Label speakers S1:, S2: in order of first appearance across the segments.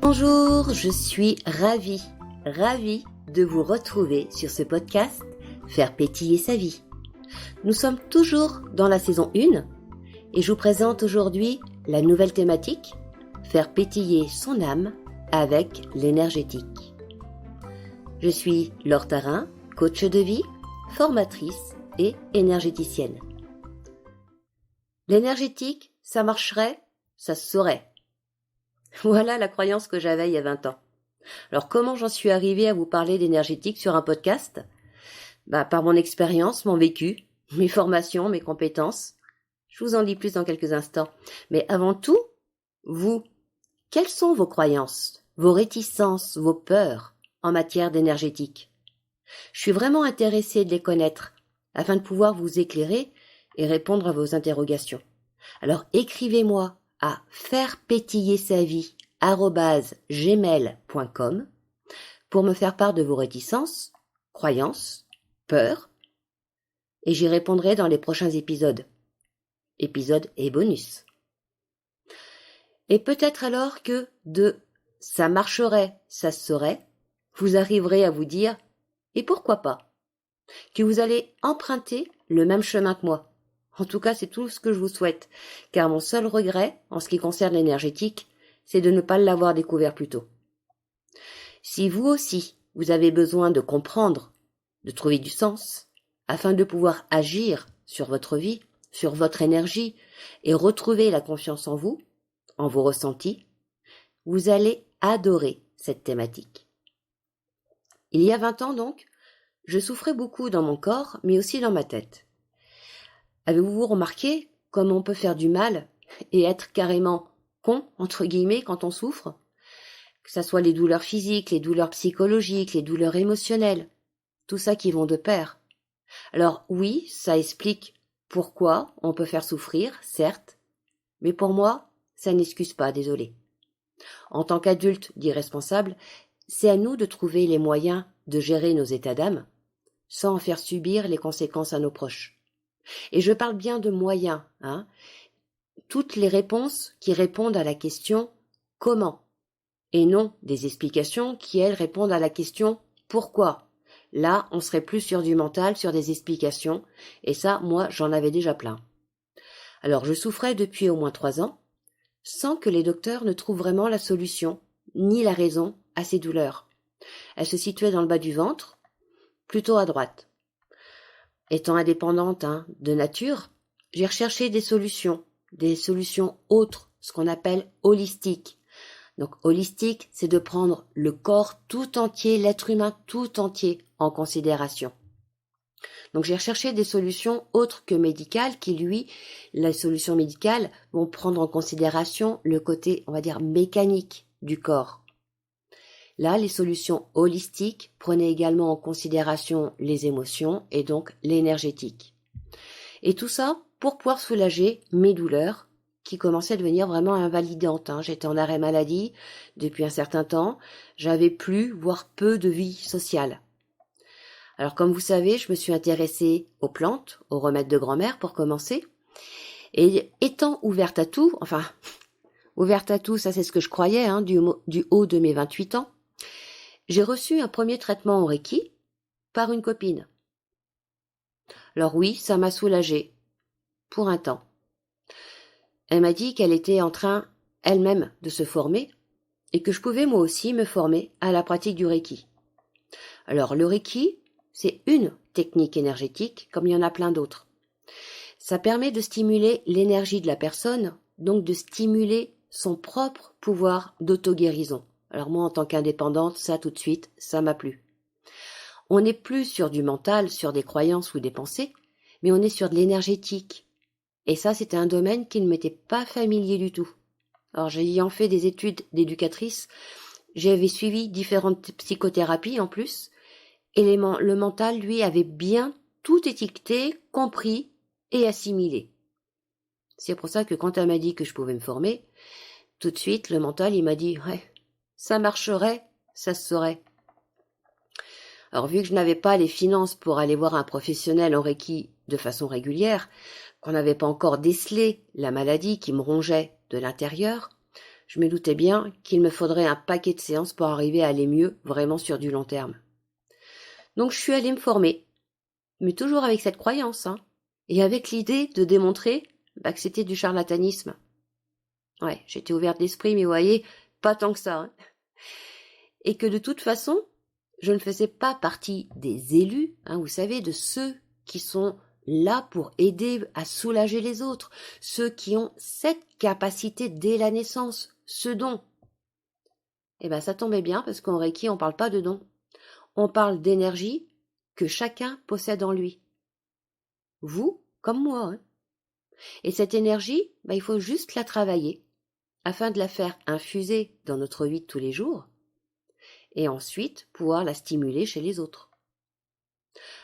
S1: Bonjour, je suis ravie de vous retrouver sur ce podcast Faire pétiller sa vie. Nous sommes toujours dans la saison 1 et je vous présente aujourd'hui la nouvelle thématique Faire pétiller son âme avec l'énergétique. Je suis Laure Tarin, coach de vie, formatrice et énergéticienne. L'énergétique, ça marcherait, ça se saurait. Voilà la croyance que j'avais il y a 20 ans. Alors comment j'en suis arrivée à vous parler d'énergétique sur un podcast ? Par mon expérience, mon vécu, mes formations, mes compétences. Je vous en dis plus dans quelques instants. Mais avant tout, vous, quelles sont vos croyances, vos réticences, vos peurs en matière d'énergétique ? Je suis vraiment intéressée de les connaître afin de pouvoir vous éclairer et répondre à vos interrogations. Alors écrivez-moi à fairepétillersavie@gmail.com pour me faire part de vos réticences, croyances, peurs, et j'y répondrai dans les prochains épisodes et bonus. Et peut-être alors que de « ça marcherait, ça se saurait », vous arriverez à vous dire « et pourquoi pas ?» que vous allez emprunter le même chemin que moi. En tout cas, c'est tout ce que je vous souhaite, car mon seul regret, en ce qui concerne l'énergétique, c'est de ne pas l'avoir découvert plus tôt. Si vous aussi, vous avez besoin de comprendre, de trouver du sens, afin de pouvoir agir sur votre vie, sur votre énergie, et retrouver la confiance en vous, en vos ressentis, vous allez adorer cette thématique. Il y a 20 ans donc, je souffrais beaucoup dans mon corps, mais aussi dans ma tête. Avez-vous remarqué comment on peut faire du mal et être carrément con, entre guillemets, quand on souffre ? Que ce soit les douleurs physiques, les douleurs psychologiques, les douleurs émotionnelles, tout ça qui vont de pair. Alors oui, ça explique pourquoi on peut faire souffrir, certes, mais pour moi, ça n'excuse pas, désolé. En tant qu'adulte d'irresponsable, c'est à nous de trouver les moyens de gérer nos états d'âme sans en faire subir les conséquences à nos proches. Et je parle bien de moyens, toutes les réponses qui répondent à la question « comment ?» et non des explications qui, elles, répondent à la question « pourquoi ?» Là, on serait plus sur du mental, sur des explications, et ça, moi, j'en avais déjà plein. Alors, je souffrais depuis au moins 3 ans, sans que les docteurs ne trouvent vraiment la solution, ni la raison à ces douleurs. Elles se situaient dans le bas du ventre, plutôt à droite. Étant indépendante de nature, j'ai recherché des solutions autres, ce qu'on appelle holistiques. Donc holistique, c'est de prendre le corps tout entier, l'être humain tout entier en considération. Donc j'ai recherché des solutions autres que médicales qui, les solutions médicales vont prendre en considération le côté, on va dire, mécanique du corps. Là, les solutions holistiques prenaient également en considération les émotions et donc l'énergétique. Et tout ça pour pouvoir soulager mes douleurs qui commençaient à devenir vraiment invalidantes. J'étais en arrêt maladie depuis un certain temps, j'avais plus, voire peu de vie sociale. Alors comme vous savez, je me suis intéressée aux plantes, aux remèdes de grand-mère pour commencer, et étant ouverte à tout, ça c'est ce que je croyais, du haut de mes 28 ans, j'ai reçu un premier traitement en Reiki par une copine. Alors oui, ça m'a soulagée, pour un temps. Elle m'a dit qu'elle était en train, elle-même, de se former, et que je pouvais moi aussi me former à la pratique du Reiki. Alors le Reiki, c'est une technique énergétique, comme il y en a plein d'autres. Ça permet de stimuler l'énergie de la personne, donc de stimuler son propre pouvoir d'auto-guérison. Alors moi, en tant qu'indépendante, ça tout de suite, ça m'a plu. On n'est plus sur du mental, sur des croyances ou des pensées, mais on est sur de l'énergétique. Et ça, c'était un domaine qui ne m'était pas familier du tout. Alors, ayant fait des études d'éducatrice, j'avais suivi différentes psychothérapies en plus, et le mental, lui, avait bien tout étiqueté, compris et assimilé. C'est pour ça que quand elle m'a dit que je pouvais me former, tout de suite, le mental, il m'a dit « ouais, ça marcherait, ça se saurait ». Alors, vu que je n'avais pas les finances pour aller voir un professionnel en Reiki de façon régulière, qu'on n'avait pas encore décelé la maladie qui me rongeait de l'intérieur, Je me doutais bien qu'il me faudrait un paquet de séances pour arriver à aller mieux, vraiment sur du long terme. Donc je suis allée me former, mais toujours avec cette croyance, hein, et avec l'idée de démontrer que c'était du charlatanisme. Ouais, j'étais ouverte d'esprit, mais vous voyez, pas tant que ça. Hein. Et que de toute façon, je ne faisais pas partie des élus, hein, vous savez, de ceux qui sont là pour aider à soulager les autres, ceux qui ont cette capacité dès la naissance, ce don. Eh bien, ça tombait bien parce qu'en Reiki, on ne parle pas de don. On parle d'énergie que chacun possède en lui. Vous, comme moi. Hein. Et cette énergie, il faut juste la travailler afin de la faire infuser dans notre vie de tous les jours et ensuite pouvoir la stimuler chez les autres.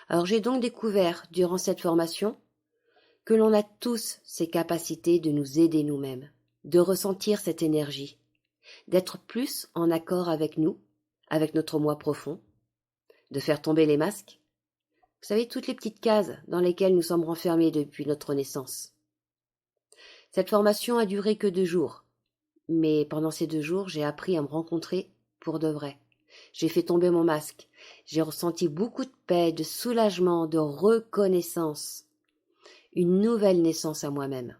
S1: Alors j'ai donc découvert durant cette formation que l'on a tous ces capacités de nous aider nous-mêmes, de ressentir cette énergie, d'être plus en accord avec nous, avec notre moi profond, de faire tomber les masques. Vous savez, toutes les petites cases dans lesquelles nous sommes renfermés depuis notre naissance. Cette formation a duré que 2 jours, mais pendant ces 2 jours, j'ai appris à me rencontrer pour de vrai. J'ai fait tomber mon masque. J'ai ressenti beaucoup de paix, de soulagement, de reconnaissance. Une nouvelle naissance à moi-même.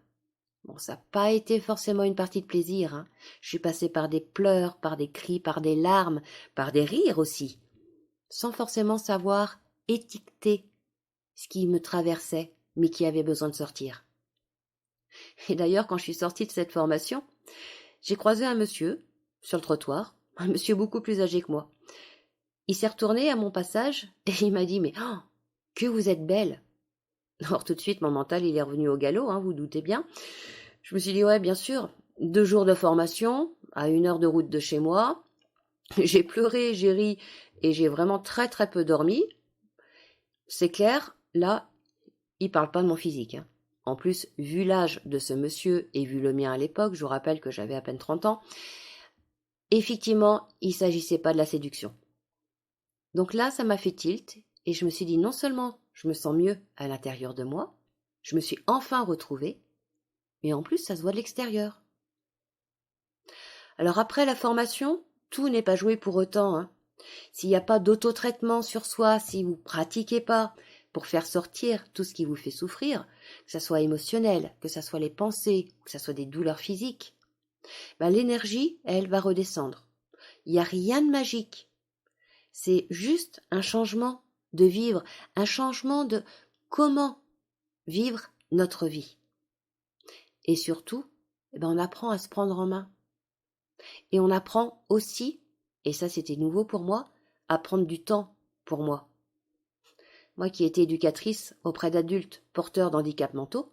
S1: Bon, ça n'a pas été forcément une partie de plaisir. Hein. Je suis passée par des pleurs, par des cris, par des larmes, par des rires aussi, sans forcément savoir étiqueter ce qui me traversait, mais qui avait besoin de sortir. Et d'ailleurs, quand je suis sortie de cette formation, j'ai croisé un monsieur sur le trottoir, un monsieur beaucoup plus âgé que moi. Il s'est retourné à mon passage et il m'a dit « Mais oh, que vous êtes belle !» Alors tout de suite, mon mental, il est revenu au galop, hein, vous doutez bien. Je me suis dit « Ouais, bien sûr, 2 jours de formation, à 1 heure de route de chez moi. » J'ai pleuré, j'ai ri et j'ai vraiment très très peu dormi. C'est clair, là, il parle pas de mon physique. Hein. En plus, vu l'âge de ce monsieur et vu le mien à l'époque, je vous rappelle que j'avais à peine 30 ans, effectivement, il ne s'agissait pas de la séduction. Donc là, ça m'a fait tilt et je me suis dit non seulement je me sens mieux à l'intérieur de moi, je me suis enfin retrouvée, mais en plus ça se voit de l'extérieur. Alors après la formation, tout n'est pas joué pour autant. Hein. S'il n'y a pas d'auto-traitement sur soi, si vous ne pratiquez pas pour faire sortir tout ce qui vous fait souffrir, que ce soit émotionnel, que ce soit les pensées, que ce soit des douleurs physiques, l'énergie, elle va redescendre. Il n'y a rien de magique. C'est juste un changement de vivre, un changement de comment vivre notre vie. Et surtout, on apprend à se prendre en main. Et on apprend aussi, et ça c'était nouveau pour moi, à prendre du temps pour moi. Moi qui étais éducatrice auprès d'adultes porteurs d'handicaps mentaux,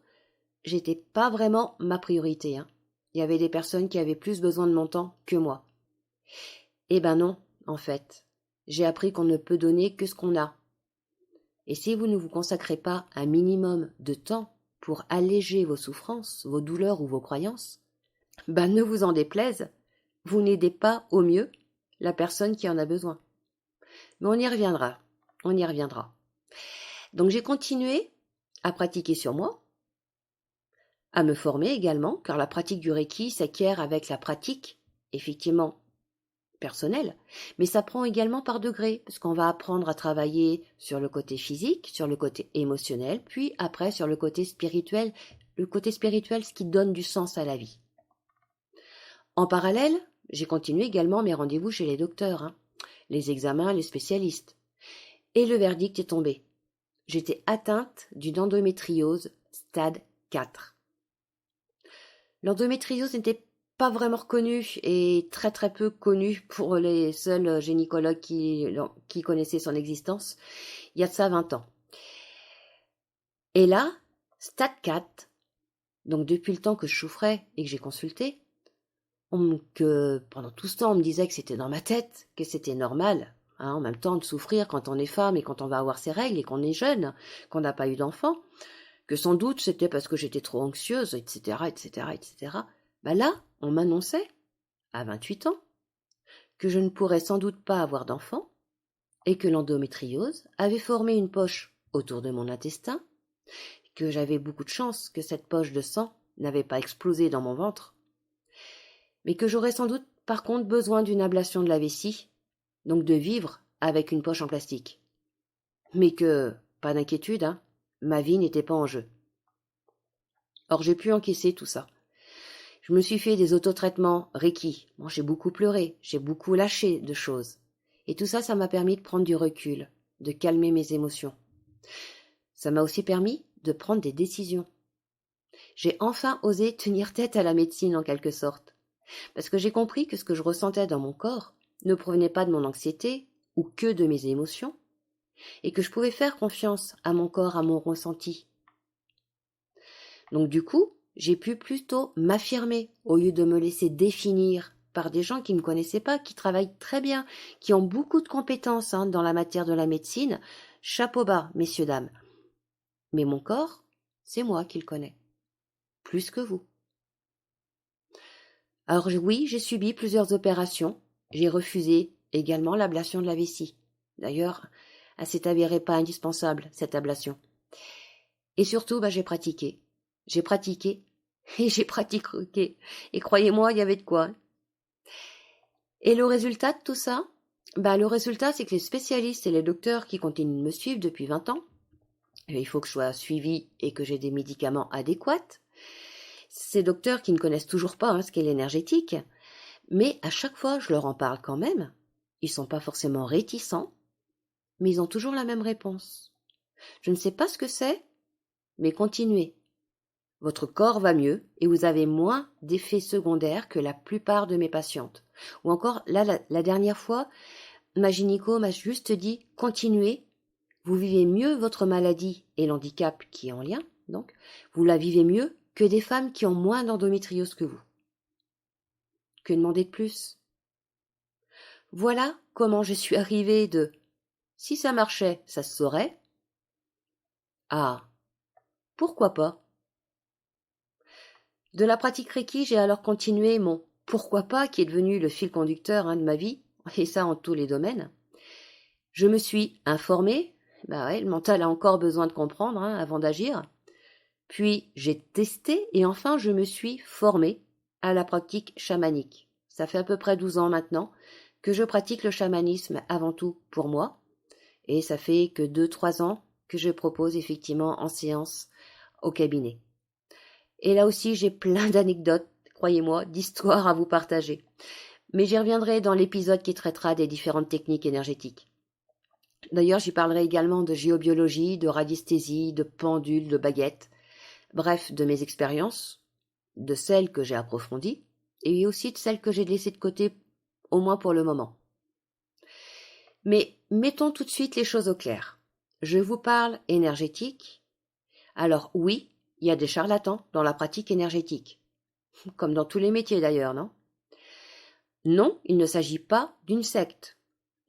S1: j'étais pas vraiment ma priorité. Hein. Il y avait des personnes qui avaient plus besoin de mon temps que moi. Eh ben non, en fait. J'ai appris qu'on ne peut donner que ce qu'on a. Et si vous ne vous consacrez pas un minimum de temps pour alléger vos souffrances, vos douleurs ou vos croyances, ne vous en déplaise, vous n'aidez pas au mieux la personne qui en a besoin. Mais on y reviendra, on y reviendra. Donc j'ai continué à pratiquer sur moi, à me former également, car la pratique du Reiki s'acquiert avec la pratique, effectivement, personnel, mais ça prend également par degrés, parce qu'on va apprendre à travailler sur le côté physique, sur le côté émotionnel, puis après sur le côté spirituel, ce qui donne du sens à la vie. En parallèle, j'ai continué également mes rendez-vous chez les docteurs, hein, les examens, les spécialistes. Et le verdict est tombé. J'étais atteinte d'une endométriose stade 4. L'endométriose n'était pas vraiment reconnue et très très peu connue pour les seuls gynécologues qui connaissaient son existence il y a de ça 20 ans. Et là, stade 4, donc depuis le temps que je souffrais et que j'ai consulté, que pendant tout ce temps on me disait que c'était dans ma tête, que c'était normal, hein, en même temps de souffrir quand on est femme et quand on va avoir ses règles et qu'on est jeune, qu'on n'a pas eu d'enfant, que sans doute c'était parce que j'étais trop anxieuse, etc., etc., etc. Là, on m'annonçait, à 28 ans, que je ne pourrais sans doute pas avoir d'enfant et que l'endométriose avait formé une poche autour de mon intestin, que j'avais beaucoup de chance que cette poche de sang n'avait pas explosé dans mon ventre. mais que j'aurais sans doute par contre besoin d'une ablation de la vessie, donc de vivre avec une poche en plastique. Mais que, pas d'inquiétude, hein, ma vie n'était pas en jeu. Or j'ai pu encaisser tout ça. Je me suis fait des autotraitements Reiki. Bon, j'ai beaucoup pleuré, j'ai beaucoup lâché de choses. Et tout ça, ça m'a permis de prendre du recul, de calmer mes émotions. Ça m'a aussi permis de prendre des décisions. J'ai enfin osé tenir tête à la médecine en quelque sorte. Parce que j'ai compris que ce que je ressentais dans mon corps ne provenait pas de mon anxiété ou que de mes émotions, et que je pouvais faire confiance à mon corps, à mon ressenti. Donc du coup, j'ai pu plutôt m'affirmer au lieu de me laisser définir par des gens qui ne me connaissaient pas, qui travaillent très bien, qui ont beaucoup de compétences dans la matière de la médecine. Chapeau bas, messieurs, dames. Mais mon corps, c'est moi qui le connais. Plus que vous. Alors oui, j'ai subi plusieurs opérations. J'ai refusé également l'ablation de la vessie. D'ailleurs, elle s'est avérée pas indispensable, cette ablation. Et surtout, j'ai pratiqué. J'ai pratiqué et j'ai pratiqué. Et croyez-moi, il y avait de quoi. Et le résultat de tout ça, le résultat, c'est que les spécialistes et les docteurs qui continuent de me suivre depuis 20 ans, il faut que je sois suivie et que j'ai des médicaments adéquats. Ces docteurs qui ne connaissent toujours pas ce qu'est l'énergétique, mais à chaque fois, je leur en parle quand même. Ils sont pas forcément réticents, mais ils ont toujours la même réponse. Je ne sais pas ce que c'est, mais continuez. Votre corps va mieux et vous avez moins d'effets secondaires que la plupart de mes patientes. Ou encore, là, la dernière fois, ma gynéco m'a juste dit « Continuez, vous vivez mieux votre maladie et l'handicap qui est en lien, donc, vous la vivez mieux que des femmes qui ont moins d'endométriose que vous. » Que demander de plus? Voilà comment je suis arrivée de « Si ça marchait, ça se saurait » à « Pourquoi pas ?» De la pratique Reiki, j'ai alors continué mon « pourquoi pas » qui est devenu le fil conducteur de ma vie, et ça en tous les domaines. Je me suis informée, le mental a encore besoin de comprendre avant d'agir. Puis j'ai testé et enfin je me suis formée à la pratique chamanique. Ça fait à peu près 12 ans maintenant que je pratique le chamanisme avant tout pour moi. Et ça fait que 2-3 ans que je propose effectivement en séance au cabinet. Et là aussi, j'ai plein d'anecdotes, croyez-moi, d'histoires à vous partager. Mais j'y reviendrai dans l'épisode qui traitera des différentes techniques énergétiques. D'ailleurs, j'y parlerai également de géobiologie, de radiesthésie, de pendules, de baguettes. Bref, de mes expériences, de celles que j'ai approfondies, et aussi de celles que j'ai laissées de côté, au moins pour le moment. Mais mettons tout de suite les choses au clair. Je vous parle énergétique. Alors oui, il y a des charlatans dans la pratique énergétique. Comme dans tous les métiers d'ailleurs, non? Non, il ne s'agit pas d'une secte.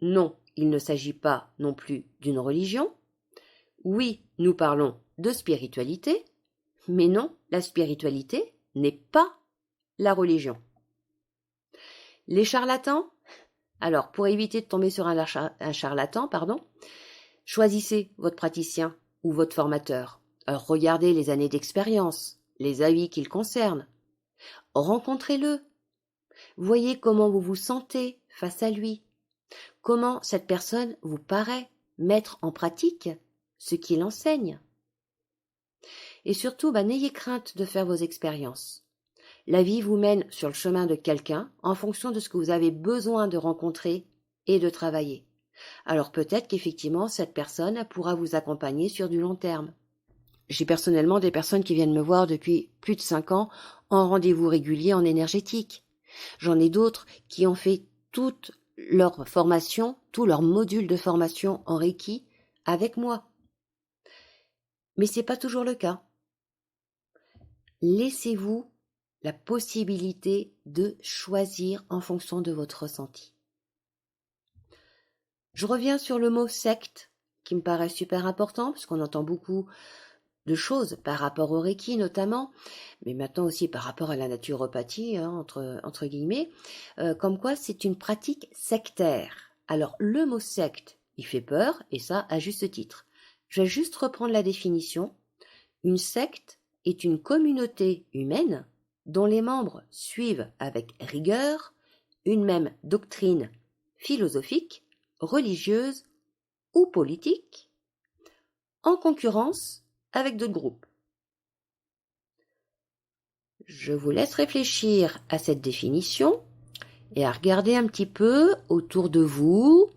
S1: Non, il ne s'agit pas non plus d'une religion. Oui, nous parlons de spiritualité, mais non, la spiritualité n'est pas la religion. Les charlatans? Alors, pour éviter de tomber sur un charlatan, choisissez votre praticien ou votre formateur. Alors, regardez les années d'expérience, les avis qu'il concerne. Rencontrez-le. Voyez comment vous vous sentez face à lui. Comment cette personne vous paraît mettre en pratique ce qu'il enseigne. Et surtout, n'ayez crainte de faire vos expériences. La vie vous mène sur le chemin de quelqu'un en fonction de ce que vous avez besoin de rencontrer et de travailler. Alors peut-être qu'effectivement, cette personne pourra vous accompagner sur du long terme. J'ai personnellement des personnes qui viennent me voir depuis plus de 5 ans en rendez-vous régulier en énergétique. J'en ai d'autres qui ont fait toute leur formation, tout leur module de formation en Reiki avec moi. Mais ce n'est pas toujours le cas. Laissez-vous la possibilité de choisir en fonction de votre ressenti. Je reviens sur le mot secte, qui me paraît super important, parce qu'on entend beaucoup de choses par rapport au Reiki notamment, mais maintenant aussi par rapport à la naturopathie, entre guillemets, comme quoi c'est une pratique sectaire. Alors le mot secte, il fait peur, et ça à juste titre. Je vais juste reprendre la définition. Une secte est une communauté humaine dont les membres suivent avec rigueur une même doctrine philosophique, religieuse ou politique, en concurrence avec d'autres groupes. Je vous laisse réfléchir à cette définition et à regarder un petit peu autour de vous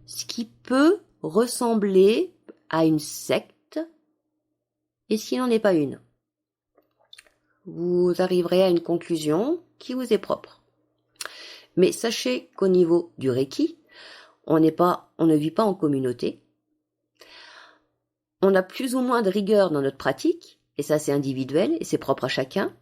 S1: ce qui peut ressembler à une secte et s'il n'en est pas une. Vous arriverez à une conclusion qui vous est propre. Mais sachez qu'au niveau du Reiki, on ne vit pas en communauté. On a plus ou moins de rigueur dans notre pratique, et ça c'est individuel et c'est propre à chacun.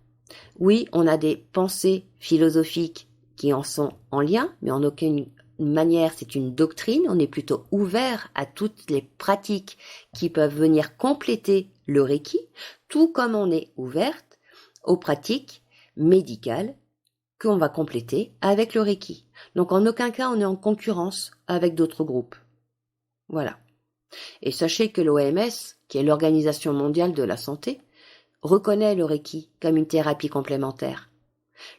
S1: Oui, on a des pensées philosophiques qui en sont en lien, mais en aucune manière c'est une doctrine. On est plutôt ouvert à toutes les pratiques qui peuvent venir compléter le Reiki, tout comme on est ouverte aux pratiques médicales qu'on va compléter avec le Reiki. Donc en aucun cas on est en concurrence avec d'autres groupes. Voilà. Et sachez que l'OMS, qui est l'Organisation mondiale de la santé, reconnaît le Reiki comme une thérapie complémentaire.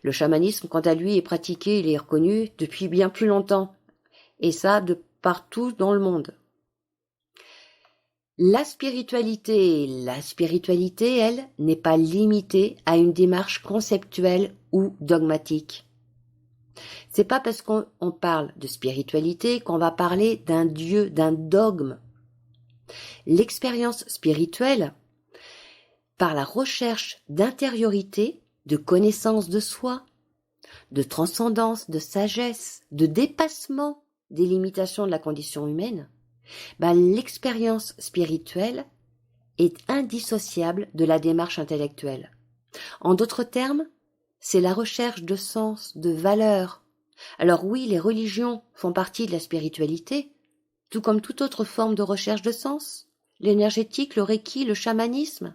S1: Le chamanisme, quant à lui, est pratiqué, il est reconnu depuis bien plus longtemps, et ça de partout dans le monde. La spiritualité, elle, n'est pas limitée à une démarche conceptuelle ou dogmatique. C'est pas parce qu'on parle de spiritualité qu'on va parler d'un dieu, d'un dogme. L'expérience spirituelle, par la recherche d'intériorité, de connaissance de soi, de transcendance, de sagesse, de dépassement des limitations de la condition humaine, l'expérience spirituelle est indissociable de la démarche intellectuelle. En d'autres termes, c'est la recherche de sens, de valeur. Alors oui, les religions font partie de la spiritualité, tout comme toute autre forme de recherche de sens, l'énergétique, le reiki, le chamanisme.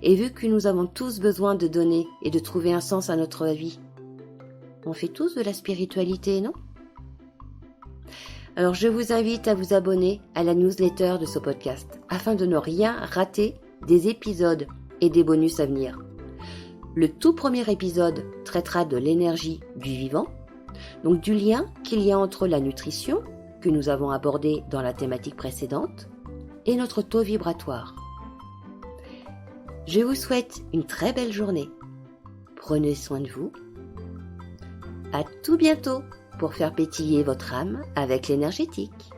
S1: Et vu que nous avons tous besoin de donner et de trouver un sens à notre vie, on fait tous de la spiritualité, non ? Alors je vous invite à vous abonner à la newsletter de ce podcast, afin de ne rien rater des épisodes et des bonus à venir. Le tout premier épisode traitera de l'énergie du vivant, donc du lien qu'il y a entre la nutrition, que nous avons abordé dans la thématique précédente, et notre taux vibratoire. Je vous souhaite une très belle journée. Prenez soin de vous. À tout bientôt pour faire pétiller votre âme avec l'énergétique.